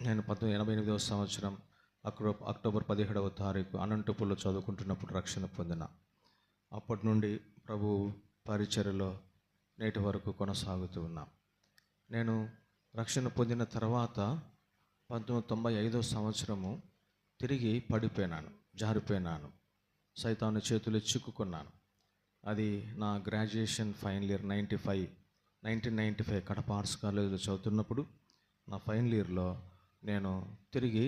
నేను 1988వ సంవత్సరం అక్టోబర్ 17వ తారీఖు అనంతపూర్లో చదువుకుంటున్నప్పుడు రక్షణ పొందిన. అప్పటి నుండి ప్రభు పరిచర్యలో నేటి వరకు కొనసాగుతూ ఉన్నాం. నేను రక్షణ పొందిన తర్వాత 1995వ సంవత్సరము తిరిగి పడిపోయినాను, జారిపోయినాను, సైతాను చేతులు చిక్కుకున్నాను. అది నా graduation final year 1995 Kadapa arts కాలేజీలో చదువుతున్నప్పుడు నా ఫైనల్ ఇయర్లో నేను తిరిగి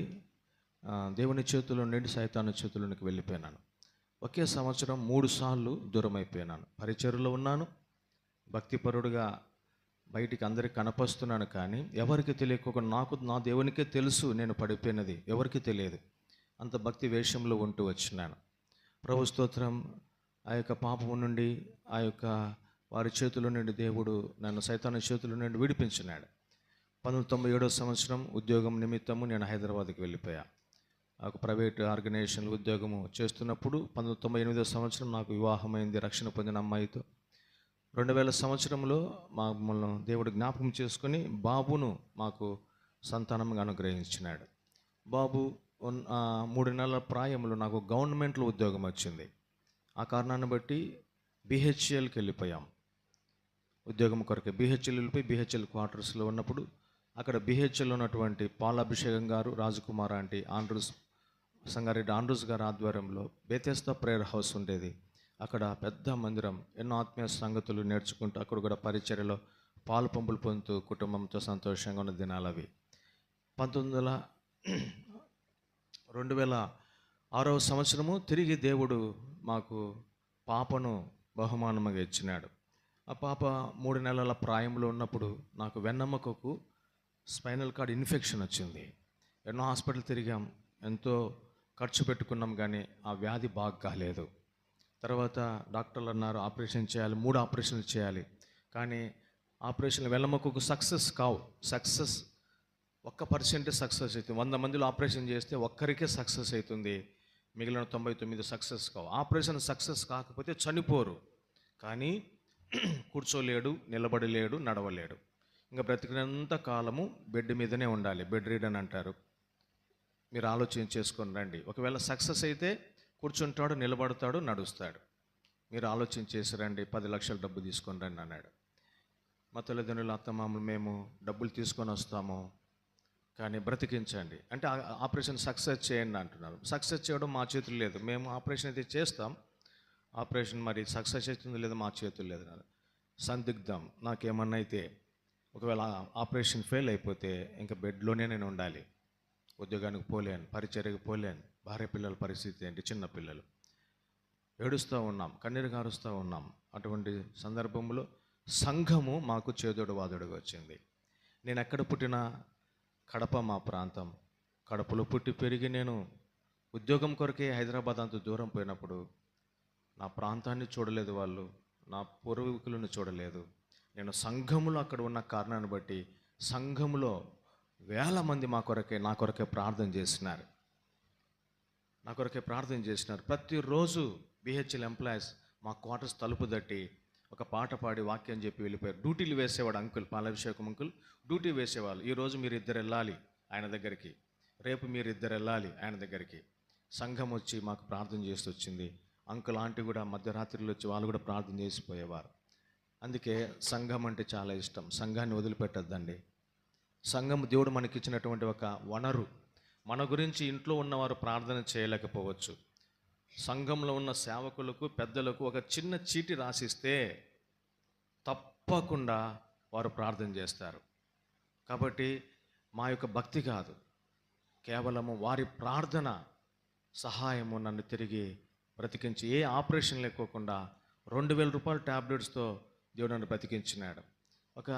దేవుని చేతుల్లో నుండి సైతాను చేతుల్లోనికి వెళ్ళిపోయినాను. ఒకే సంవత్సరం 3 సార్లు దూరం అయిపోయినాను. పరిచర్యలో ఉన్నాను, భక్తిపరుడుగా బయటికి అందరికి కనపరుస్తున్నాను, కానీ ఎవరికి తెలియకుండా నాకు నా దేవునికే తెలుసు నేను పడిపోయినది, ఎవరికి తెలియదు. అంత భక్తి వేషంలో ఉంటూ వచ్చినాను. ప్రభు స్తోత్రం. ఆ యొక్క పాపము నుండి, ఆ యొక్క వారి చేతుల నుండి దేవుడు నన్ను సైతాను చేతుల నుండి విడిపించినాడు. 1997వ సంవత్సరం ఉద్యోగం నిమిత్తము నేను హైదరాబాద్కి వెళ్ళిపోయా. ఒక ప్రైవేట్ ఆర్గనైజేషన్లో ఉద్యోగము చేస్తున్నప్పుడు 1998వ సంవత్సరం నాకు వివాహమైంది రక్షణ పొందిన అమ్మాయితో. 2000 సంవత్సరంలో మమ్మల్ని దేవుడు జ్ఞాపకం చేసుకొని బాబును మాకు సంతానంగా అనుగ్రహించినాడు. బాబు 3 నెలల ప్రాయంలో నాకు గవర్నమెంట్లో ఉద్యోగం వచ్చింది. ఆ కారణాన్ని బట్టి బిహెచ్ఎల్కి వెళ్ళిపోయాం. ఉద్యోగం కొరకు బిహెచ్ఎల్ వెళ్ళిపోయి బిహెచ్ఎల్ క్వార్టర్స్లో ఉన్నప్పుడు అక్కడ బిహెచ్ఎల్ ఉన్నటువంటి పాలాభిషేకం గారు, Rajkumar aunty, Andrews Sangareddy Andrews గారి ఆధ్వర్యంలో బెతెస్దా ప్రేయర్ హౌస్ ఉండేది. అక్కడ పెద్ద మందిరం, ఎన్నో ఆత్మీయ సంగతులు నేర్చుకుంటూ అక్కడ కూడా పరిచర్యలో పాలు పంపులు పొందుతూ కుటుంబంతో సంతోషంగా ఉన్న దినాలు అవి. 2006వ సంవత్సరము తిరిగి దేవుడు మాకు పాపను బహుమానముగా ఇచ్చినాడు. ఆ పాప 3 నెలల ప్రాయంలో ఉన్నప్పుడు నాకు వెన్నెముకకు స్పైనల్ కార్డ్ ఇన్ఫెక్షన్ వచ్చింది. ఎన్నో హాస్పిటల్ తిరిగాం, ఎంతో ఖర్చు పెట్టుకున్నాం, కానీ ఆ వ్యాధి బాగా కాలేదు. తర్వాత డాక్టర్లు అన్నారు ఆపరేషన్ చేయాలి, 3 ఆపరేషన్లు చేయాలి, కానీ ఆపరేషన్లు వెన్నెముకకు సక్సెస్ కావు. 1% సక్సెస్ అవుతుంది. 100 మందిలో ఆపరేషన్ చేస్తే ఒక్కరికే సక్సెస్ అవుతుంది, మిగిలిన 99 సక్సెస్ కావు. ఆపరేషన్ సక్సెస్ కాకపోతే చనిపోరు, కానీ కూర్చోలేడు, నిలబడలేడు, నడవలేడు. ఇంకా బ్రతికినంత కాలము బెడ్ మీదనే ఉండాలి. బెడ్ రీడ్ అని అంటారు. మీరు ఆలోచన చేసుకొని రండి. ఒకవేళ సక్సెస్ అయితే కూర్చుంటాడు, నిలబడతాడు, నడుస్తాడు. మీరు ఆలోచన చేసి రండి, 10 లక్షల డబ్బు తీసుకొని రండి అన్నాడు. మా తల్లిదండ్రులు, అత్తమామలు, మేము డబ్బులు తీసుకొని వస్తాము, కానీ బ్రతికించండి అంటే ఆపరేషన్ సక్సెస్ చేయండి అంటున్నారు. సక్సెస్ చేయడం మా చేతులు లేదు. మేము ఆపరేషన్ అయితే చేస్తాం, ఆపరేషన్ మరి సక్సెస్ అవుతుందో లేదో మా చేతులు లేదు. సందిగ్ధం. నాకేమన్నా అయితే ఒకవేళ ఆపరేషన్ ఫెయిల్ అయిపోతే ఇంకా బెడ్లోనే నేను ఉండాలి, ఉద్యోగానికి పోలేను, పరిచర్యకు పోలేను. భార్య పిల్లల పరిస్థితి ఏంటి, చిన్న పిల్లలు. ఏడుస్తూ ఉన్నాం, కన్నీరు కారుస్తూ ఉన్నాం. అటువంటి సందర్భంలో సంఘము మాకు చేదోడు వాదోడుగా వచ్చింది. నేను ఎక్కడ పుట్టినా కడప మా ప్రాంతం. కడపలో పుట్టి పెరిగి నేను ఉద్యోగం కొరకే హైదరాబాద్ అంత దూరం పోయినప్పుడు నా ప్రాంతాన్ని చూడలేదు, వాళ్ళు నా పూర్వీకులను చూడలేదు. నేను సంఘములో అక్కడ ఉన్న కారణాన్ని బట్టి సంఘములో వేల మంది నా కొరకే ప్రార్థన చేసినారు. ప్రతిరోజు బిహెచ్ఎల్ ఎంప్లాయీస్ మా క్వార్టర్స్ తలుపు తట్టి ఒక పాట పాడి వాక్యం చెప్పి వెళ్ళిపోయారు. డ్యూటీలు వేసేవాడు అంకుల్, పాలాభిషేకం అంకుల్ డ్యూటీ వేసేవాళ్ళు. ఈరోజు మీరు 2 వెళ్ళాలి ఆయన దగ్గరికి, రేపు మీరు 2 వెళ్ళాలి ఆయన దగ్గరికి. సంఘం వచ్చి మాకు ప్రార్థన చేసి వచ్చింది. అంకుల్ ఆంటీ కూడా మధ్యరాత్రిలో వచ్చి వాళ్ళు కూడా ప్రార్థన చేసిపోయేవారు. అందుకే సంఘం అంటే చాలా ఇష్టం. సంఘాన్ని వదిలిపెట్టద్దండి. సంఘం దేవుడు మనకిచ్చినటువంటి ఒక వనరు. మన గురించి ఇంట్లో ఉన్నవారు ప్రార్థన చేయలేకపోవచ్చు. సంఘంలో ఉన్న సేవకులకు, పెద్దలకు ఒక చిన్న చీటి రాసిస్తే తప్పకుండా వారు ప్రార్థన చేస్తారు. కాబట్టి మా యొక్క భక్తి కాదు, కేవలము వారి ప్రార్థన సహాయము నన్ను తిరిగి బ్రతికించి, ఏ ఆపరేషన్ లేకోకుండా 2000 రూపాయల ట్యాబ్లెట్స్తో దేవుడు నన్ను బ్రతికించినాడు. ఒక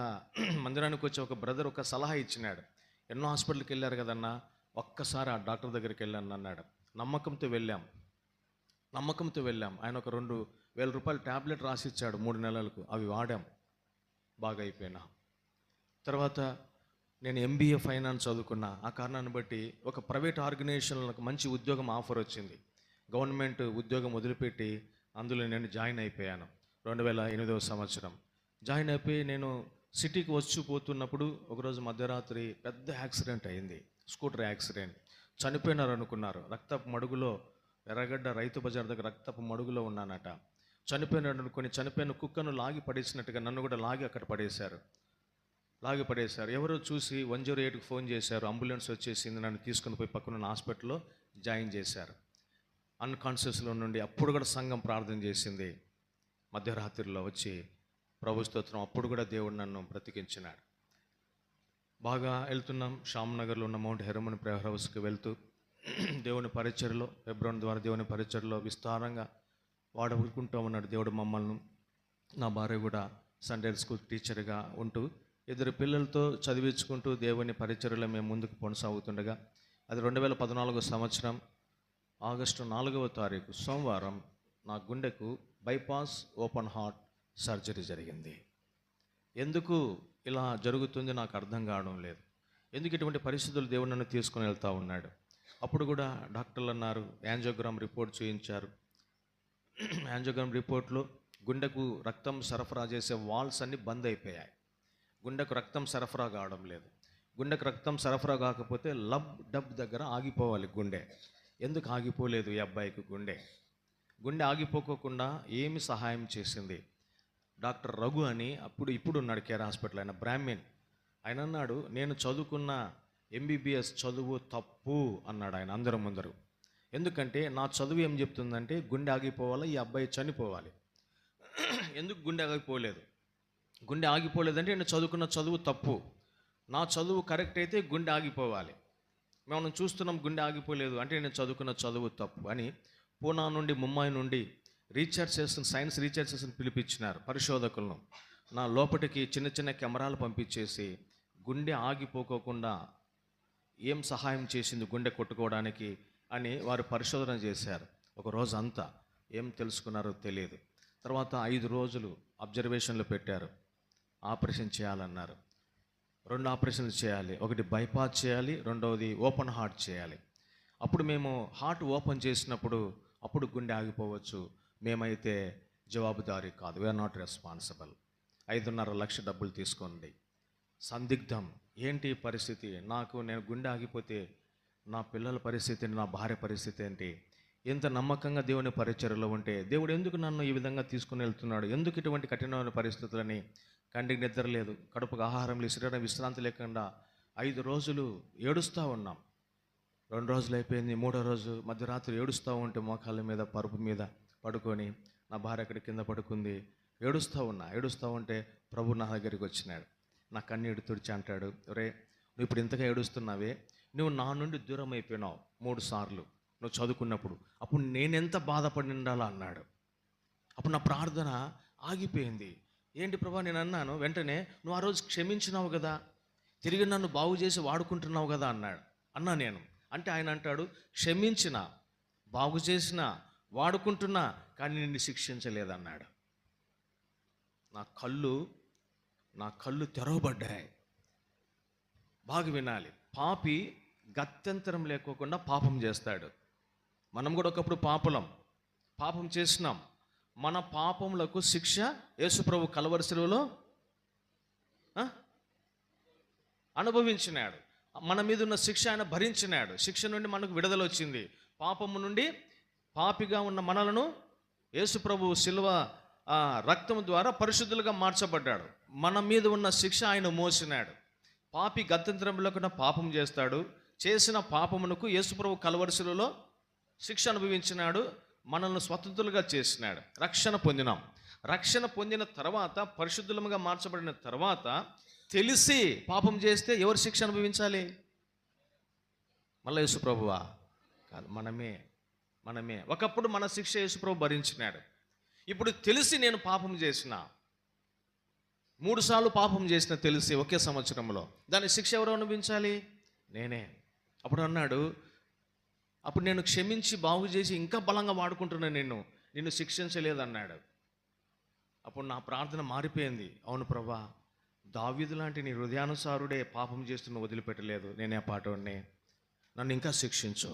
మందిరానికి వచ్చి ఒక బ్రదర్ ఒక సలహా ఇచ్చినాడు. ఎన్నో హాస్పిటల్కి వెళ్ళారు కదన్నా, ఒక్కసారి ఆ డాక్టర్ దగ్గరికి వెళ్ళాను అన్నాడు. నమ్మకంతో వెళ్ళాం. ఆయన ఒక 2000 రూపాయల ట్యాబ్లెట్ రాసి ఇచ్చాడు 3 నెలలకు. అవి వాడాం, బాగా అయిపోయినా. తర్వాత నేను MBA ఫైనాన్స్ చదువుకున్నా. ఆ కారణాన్ని బట్టి ఒక ప్రైవేట్ ఆర్గనైజేషన్లకు మంచి ఉద్యోగం ఆఫర్ వచ్చింది. గవర్నమెంట్ ఉద్యోగం వదిలిపెట్టి అందులో నేను జాయిన్ అయిపోయాను 2008వ సంవత్సరం. జాయిన్ అయిపోయి నేను సిటీకి వచ్చి పోతున్నప్పుడు ఒకరోజు మధ్యరాత్రి పెద్ద యాక్సిడెంట్ అయింది. Scooter accident. చనిపోయినారు అనుకున్నారు. రక్తపు మడుగులో, ఎర్రగడ్డ రైతు బజార్ దగ్గర రక్తపు మడుగులో ఉన్నానట. చనిపోయినాడు అనుకుని చనిపోయిన కుక్కను లాగి పడేసినట్టుగా నన్ను కూడా లాగి అక్కడ పడేశారు. ఎవరో చూసి 108కి ఫోన్ చేశారు. అంబులెన్స్ వచ్చేసింది. నన్ను తీసుకుని పోయి పక్కనున్న హాస్పిటల్లో జాయిన్ చేశారు. అన్కాన్షియస్లో నుండి అప్పుడు కూడా సంఘం ప్రార్థన చేసింది. మధ్యరాత్రిలో వచ్చి ప్రభు స్తోత్రం, అప్పుడు కూడా దేవుడు నన్ను బ్రతికించినాడు. బాగా వెళ్తున్నాం. శ్యామ్నగర్లో ఉన్న మౌంట్ హెర్మన్ ప్రేయర్ హౌస్కి వెళ్తూ దేవుని పరిచర్లో, హెబ్రోన్ ద్వారా దేవుని పరిచర్లో విస్తారంగా వాడుకుంటూ ఉన్నాడు దేవుడు మమ్మల్ని. నా భార్య కూడా సండే స్కూల్ టీచర్గా ఉంటూ 2 పిల్లలతో చదివించుకుంటూ దేవుని పరిచర్లో మేము ముందుకు కొనసాగుతుండగా, అది 2014 సంవత్సరం ఆగస్టు 4వ తారీఖు సోమవారం నా గుండెకు బైపాస్ ఓపెన్ హార్ట్ సర్జరీ జరిగింది. ఎందుకు ఇలా జరుగుతుంది నాకు అర్థం కావడం లేదు. ఎందుకు ఇటువంటి పరిస్థితులు దేవుడు నన్ను తీసుకుని వెళ్తూ ఉన్నాడు. అప్పుడు కూడా డాక్టర్లు అన్నారు, యాంజియోగ్రామ్ రిపోర్ట్ చూయించారు. యాంజియోగ్రామ్ రిపోర్ట్లో గుండెకు రక్తం సరఫరా చేసే వాల్స్ అన్నీ బంద్ అయిపోయాయి. గుండెకు రక్తం సరఫరా కావడం లేదు. గుండెకు రక్తం సరఫరా కాకపోతే లబ్ డబ్ దగ్గర ఆగిపోవాలి గుండె. ఎందుకు ఆగిపోలేదు ఈ అబ్బాయికి గుండె ఆగిపోకోకుండా ఏమి సహాయం చేసింది? డాక్టర్ రఘు అని ఇప్పుడు ఉన్నాడు కేర్ హాస్పిటల్, ఆయన బ్రాహ్మణ్. ఆయన అన్నాడు, నేను చదువుకున్న ఎంబీబీఎస్ చదువు తప్పు అన్నాడు ఆయన అందరి ముందరు. ఎందుకంటే నా చదువు ఏం చెప్తుందంటే గుండె ఆగిపోవాలి, ఈ అబ్బాయి చనిపోవాలి. ఎందుకు గుండె ఆగిపోలేదు? గుండె ఆగిపోలేదంటే నేను చదువుకున్న చదువు తప్పు. నా చదువు కరెక్ట్ అయితే గుండె ఆగిపోవాలి. మనం చూస్తున్నాం గుండె ఆగిపోలేదు అంటే నేను చదువుకున్న చదువు తప్పు అని పూనా నుండి, ముంబై నుండి సైన్స్ రీసెర్చర్స్ని పిలిపించినారు పరిశోధకులను. నా లోపలికి చిన్న చిన్న కెమెరాలు పంపించేసి గుండె ఆగిపోకోకుండా ఏం సహాయం చేసింది గుండె కొట్టుకోవడానికి అని వారు పరిశోధన చేశారు. ఒక రోజు అంతా ఏం తెలుసుకున్నారో తెలియదు. తర్వాత 5 రోజులు అబ్జర్వేషన్లో పెట్టారు. ఆపరేషన్ చేయాలన్నారు. 2 ఆపరేషన్లు చేయాలి. ఒకటి బైపాస్ చేయాలి, రెండవది ఓపెన్ హార్ట్ చేయాలి. అప్పుడు మేము హార్ట్ ఓపెన్ చేసినప్పుడు అప్పుడు గుండె ఆగిపోవచ్చు. మేమైతే జవాబుదారీ కాదు, వీఆర్ నాట్ రెస్పాన్సిబుల్. 5.5 లక్షల డబ్బులు తీసుకోండి. సందిగ్ధం, ఏంటి పరిస్థితి? నేను గుండె ఆగిపోతే నా పిల్లల పరిస్థితి ఏంటి, నా భార్య పరిస్థితి ఏంటి? ఎంత నమ్మకంగా దేవుని పరిచర్యలో ఉంటే దేవుడు ఎందుకు నన్ను ఈ విధంగా తీసుకుని వెళ్తున్నాడు? ఎందుకు ఇటువంటి కఠినమైన పరిస్థితులని? కంటికి నిద్ర లేదు, కడుపుకు ఆహారం లేదు, శరీరం విశ్రాంతి లేకుండా 5 రోజులు ఏడుస్తూ ఉన్నాం. 2 రోజులు అయిపోయింది. 3వ రోజు మధ్యరాత్రి ఏడుస్తూ ఉంటే మోకాళ్ళ మీద పరుపు మీద పడుకొని నా భార్య అక్కడి కింద పడుకుంది. ఏడుస్తూ ఉంటే ప్రభు నా దగ్గరికి వచ్చినాడు. నా కన్నీడు తుడిచి అంటాడు, రే నువ్వు ఇప్పుడు ఇంతగా ఏడుస్తున్నావే, నువ్వు నా నుండి దూరం అయిపోయినావు 3 సార్లు నువ్వు చదువుకున్నప్పుడు. అప్పుడు నేనెంత బాధపడి ఉండాలా అన్నాడు. అప్పుడు నా ప్రార్థన ఆగిపోయింది. ఏంటి ప్రభా నేను అన్నాను. వెంటనే నువ్వు ఆ రోజు క్షమించినావు కదా, తిరిగి నన్ను బాగు చేసి వాడుకుంటున్నావు కదా అన్నా నేను. అంటే ఆయన అంటాడు, క్షమించిన, బాగు చేసిన, వాడుకుంటున్నా, కానీ నిన్ను శిక్షించలేదన్నాడు. నా కళ్ళు తెరవబడ్డాయి. బాగా వినాలి. పాపి గత్యంతరం లేకోకుండా పాపం చేస్తాడు. మనం కూడా ఒకప్పుడు పాపం చేసినాం. మన పాపములకు శిక్ష యేసుప్రభు కల్వరి శిలువలో అనుభవించినాడు. మన మీద ఉన్న శిక్ష ఆయన భరించినాడు. శిక్ష నుండి మనకు విడుదల వచ్చింది. పాపము నుండి పాపిగా ఉన్న మనలను యేసుప్రభు శిలువ రక్తము ద్వారా పరిశుద్ధులుగా మార్చబడ్డాడు. మన మీద ఉన్న శిక్ష ఆయన మోసినాడు. పాపి గత్యంతరం లేకుండా పాపం చేస్తాడు. చేసిన పాపమునకు యేసుప్రభు కల్వరి శిలువలో శిక్ష అనుభవించినాడు. మనల్ని స్వతంత్రులుగా చేసినాడు. రక్షణ పొందిన తర్వాత, పరిశుద్ధులుగా మార్చబడిన తర్వాత తెలిసి పాపం చేస్తే ఎవరు శిక్ష అనుభవించాలి? మళ్ళీ యేసుప్రభువా? కాదు, మనమే. ఒకప్పుడు మన శిక్ష యేసుప్రభు భరించినాడు. ఇప్పుడు తెలిసి నేను పాపం చేసిన, 3 సార్లు పాపం చేసిన తెలిసి ఒకే సంవత్సరంలో, దాని శిక్ష ఎవరు అనుభవించాలి? నేనే. అప్పుడు అన్నాడు, అప్పుడు నేను క్షమించి బాగు చేసి ఇంకా బలంగా వాడుకుంటున్నాను, నిన్ను శిక్షించలేదన్నాడు. అప్పుడు నా ప్రార్థన మారిపోయింది. అవును ప్రభా, దావీదు లాంటి నీ హృదయానుసారుడే పాపం చేస్తున్న వదిలిపెట్టలేదు. నేనే పాటోడిని, నన్ను ఇంకా శిక్షించు,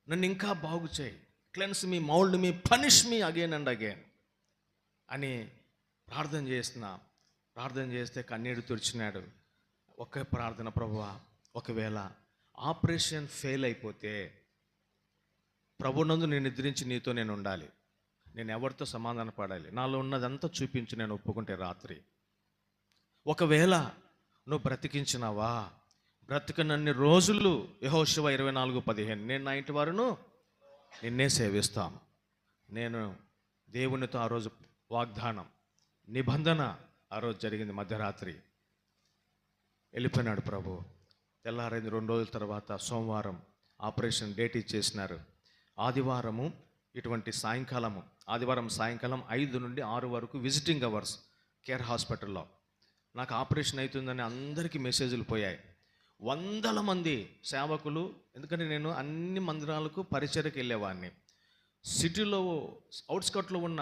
నన్ను ఇంకా బాగు చేయి, cleanse me, mould me, punish me again and again అని ప్రార్థన చేస్తే కన్నీరు తుడిచినాడు. ఒకే ప్రార్థన, ప్రభువా ఒకవేళ ఆపరేషన్ ఫెయిల్ అయిపోతే ప్రభునందు నేను నిద్రించి నీతో నేను ఉండాలి, నేను ఎవరితో సమాధాన పడాలి, నాలో ఉన్నదంతా చూపించి నేను ఒప్పుకుంటే రాత్రి. ఒకవేళ నువ్వు బ్రతికించినావా, బ్రతికనన్ని రోజులు యెహోషువ 24:15 నేను నా ఇంటి వారును నిన్నే సేవిస్తాను. నేను దేవునితో ఆ రోజు వాగ్దానం, నిబంధన ఆ రోజు జరిగింది. మధ్యరాత్రి వెళ్ళిపోయినాడు ప్రభు. తెల్లారైంది. 2 రోజుల తర్వాత సోమవారం ఆపరేషన్ డేట్ ఇచ్చేసినారు. ఆదివారము ఇటువంటి ఆదివారం సాయంకాలం 5 నుండి 6 వరకు విజిటింగ్ అవర్స్ కేర్ హాస్పిటల్లో. నాకు ఆపరేషన్ అవుతుందని అందరికీ మెసేజ్లు పోయాయి. వందల మంది సేవకులు, ఎందుకంటే నేను అన్ని మందిరాలకు పరిచర్యకి వెళ్ళేవాడిని. సిటీలో అవుట్స్కట్లో ఉన్న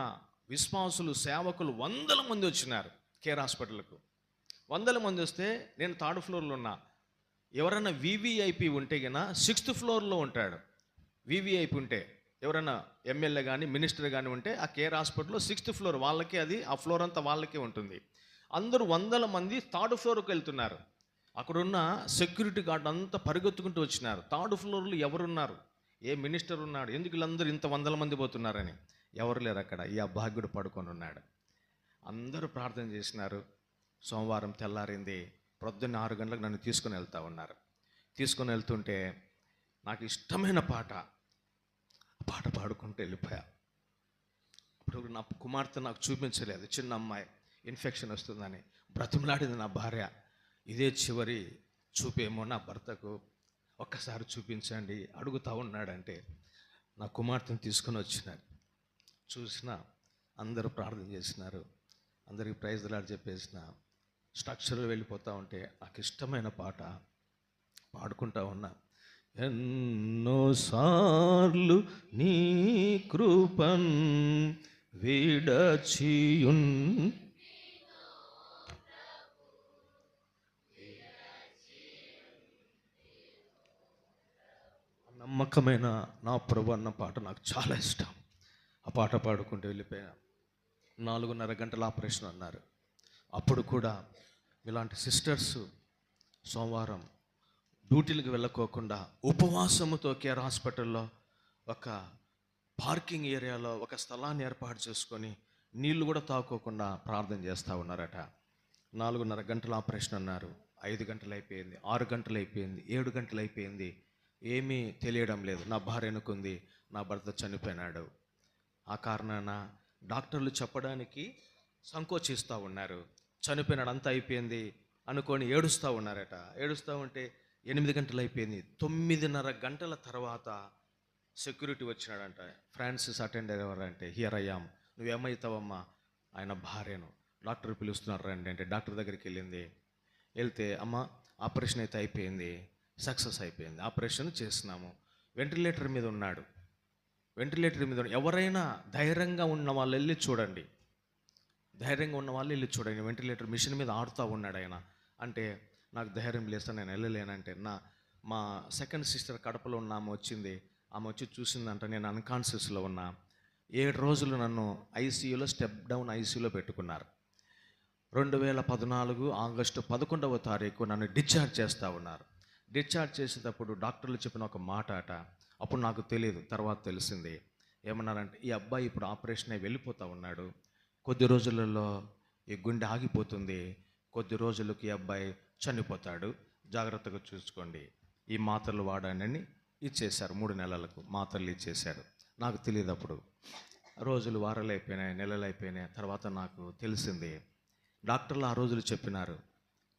విశ్వాసులు, సేవకులు వందల మంది వచ్చినారు కేర్ హాస్పిటల్కు. వందల మంది వస్తే నేను 3rd ఫ్లోర్లో ఉన్నా. ఎవరైనా వివిఐపి ఉంటే కన్నా 6th ఫ్లోర్లో ఉంటాడు. వివిఐపి ఉంటే ఎవరైనా ఎమ్మెల్యే కానీ మినిస్టర్ కానీ ఉంటే ఆ కేర్ హాస్పిటల్లో 6th ఫ్లోర్ వాళ్ళకి, అది ఆ ఫ్లోర్ అంతా వాళ్ళకే ఉంటుంది. అందరూ వందల మంది 3rd ఫ్లోర్కి వెళ్తున్నారు. అక్కడున్న సెక్యూరిటీ గార్డ్ అంతా పరిగెత్తుకుంటూ వచ్చినారు. 3rd ఫ్లోర్లో ఎవరున్నారు, ఏ మినిస్టర్ ఉన్నాడు, ఎందుకు వీళ్ళందరూ ఇంత వందల మంది పోతున్నారని. ఎవరు లేరు అక్కడ. ఈ అభాగ్యుడు పడుకొని ఉన్నాడు. అందరూ ప్రార్థన చేసినారు. సోమవారం తెల్లారింది. ప్రొద్దున్న 6 గంటలకు నన్ను తీసుకొని వెళ్తా ఉన్నారు. తీసుకొని వెళ్తుంటే నాకు ఇష్టమైన పాట పాడుకుంటూ వెళ్ళిపోయా. ఇప్పుడు నా కుమార్తె నాకు చూపించలేదు. చిన్న అమ్మాయి, ఇన్ఫెక్షన్ వస్తుందని బ్రతిమలాడింది నా భార్య. ఇదే చివరి చూపేమో నా భర్తకు, ఒక్కసారి చూపించండి అడుగుతా ఉన్నాడంటే నా కుమార్తెను తీసుకొని వచ్చినారు. చూసిన అందరూ ప్రార్థన చేసినారు. అందరికి ప్రైజ్ ది లార్డ్ చెప్పేసిన స్ట్రక్చర్లో వెళ్ళిపోతూ ఉంటే నాకు ఇష్టమైన పాట పాడుకుంటా ఉన్నా. ఎన్నోసార్లు నీ కృపన్ విడచియున్ నమ్మకమైన నా ప్రభు అన్న పాట నాకు చాలా ఇష్టం. ఆ పాట పాడుకుంటూ వెళ్ళిపోయినా. 4:30 గంటల ఆపరేషన్ అన్నారు. అప్పుడు కూడా ఇలాంటి సిస్టర్స్ సోమవారం డ్యూటీలకు వెళ్ళకోకుండా ఉపవాసముతో కేర్ హాస్పిటల్లో ఒక పార్కింగ్ ఏరియాలో ఒక స్థలాన్ని ఏర్పాటు చేసుకొని నీళ్లు కూడా తాకోకుండా ప్రార్థన చేస్తూ ఉన్నారట. 4:30 గంటల ఆపరేషన్ అన్నారు. 5 గంటలు అయిపోయింది, 6 గంటలు అయిపోయింది, 7 గంటలు అయిపోయింది. ఏమీ తెలియడం లేదు. నా భార్య అనుకుంది నా భర్త చనిపోయినాడు. ఆ కారణాన డాక్టర్లు చెప్పడానికి సంకోచిస్తూ ఉన్నారు. చనిపోయినాడు, అంతా అయిపోయింది అనుకొని ఏడుస్తూ ఉన్నారట. ఏడుస్తూ ఉంటే 8 గంటలు అయిపోయింది. 9:30 గంటల తర్వాత సెక్యూరిటీ వచ్చినాడంట. ఫ్రాన్సిస్ అటెండర్ ఎవరంటే, హియర్ అయ్యాం, నువ్వేమవుతావమ్మా, ఆయన భార్యను, డాక్టర్ పిలుస్తున్నారు రండి అంటే డాక్టర్ దగ్గరికి వెళ్ళింది. వెళ్తే అమ్మ ఆపరేషన్ అయితే అయిపోయింది, సక్సెస్ అయిపోయింది, ఆపరేషన్ చేసినాము, వెంటిలేటర్ మీద ఉన్నాడు. ఎవరైనా ధైర్యంగా ఉన్న వాళ్ళు వెళ్ళి చూడండి, వెంటిలేటర్ మిషన్ మీద ఆడుతూ ఉన్నాడు ఆయన అంటే నాకు ధైర్యం లేస్తా, నేను వెళ్ళలేనంటే మా సెకండ్ సిస్టర్ కడపలో ఉన్న ఆమె వచ్చింది. ఆమె వచ్చి చూసిందంట నేను అన్కాన్షియస్లో ఉన్నా. 7 రోజులు నన్ను ఐసీయూలో స్టెప్ డౌన్ ఐసీయూలో పెట్టుకున్నారు. 2014 ఆగస్టు 11వ తారీఖు నన్ను డిశ్చార్జ్ చేస్తూ ఉన్నారు. డిశ్చార్జ్ చేసేటప్పుడు డాక్టర్లు చెప్పిన ఒక మాట అట, అప్పుడు నాకు తెలియదు, తర్వాత తెలిసింది. ఏమన్నారంటే, ఈ అబ్బాయి ఇప్పుడు ఆపరేషన్ అయి వెళ్ళిపోతూ ఉన్నాడు, కొద్ది రోజులలో ఈ గుండె ఆగిపోతుంది, కొద్ది రోజులకి ఈ అబ్బాయి చనిపోతాడు, జాగ్రత్తగా చూసుకోండి, ఈ మాత్రలు వాడండి ఇచ్చేశారు. 3 నెలలకు మాత్రలు ఇచ్చేశారు. నాకు తెలియదు అప్పుడు. రోజులు వారాలు అయిపోయినాయి, నెలలు అయిపోయినాయి. తర్వాత నాకు తెలిసింది. డాక్టర్లు ఆ రోజులు చెప్పినారు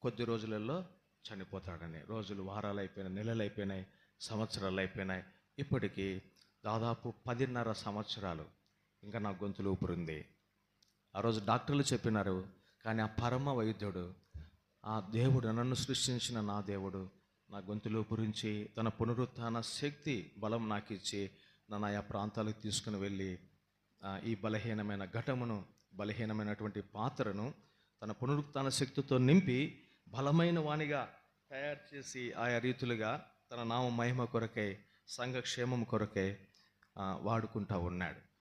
కొద్ది రోజులలో చనిపోతాడని. రోజులు వారాలు అయిపోయినాయి, నెలలు అయిపోయినాయి, సంవత్సరాలు అయిపోయినాయి. ఇప్పటికీ దాదాపు 10.5 సంవత్సరాలు ఇంకా నా గొంతులు ఊపిరింది. ఆ రోజు డాక్టర్లు చెప్పినారు, కానీ ఆ పరమ వైద్యుడు, ఆ దేవుడు, నన్ను సృష్టించిన నా దేవుడు నా గొంతులో గురించి తన పునరుత్థాన శక్తి బలం నాకు ఇచ్చి నన్ను ఆయా ప్రాంతాలకు తీసుకుని వెళ్ళి ఈ బలహీనమైన ఘటమును, బలహీనమైనటువంటి పాత్రను తన పునరుత్థాన శక్తితో నింపి బలమైన వానిగా తయారు చేసి ఆయా రీతులుగా తన నామ మహిమ కొరకై, సంఘ క్షేమం కొరకై వాడుకుంటూ ఉన్నాడు.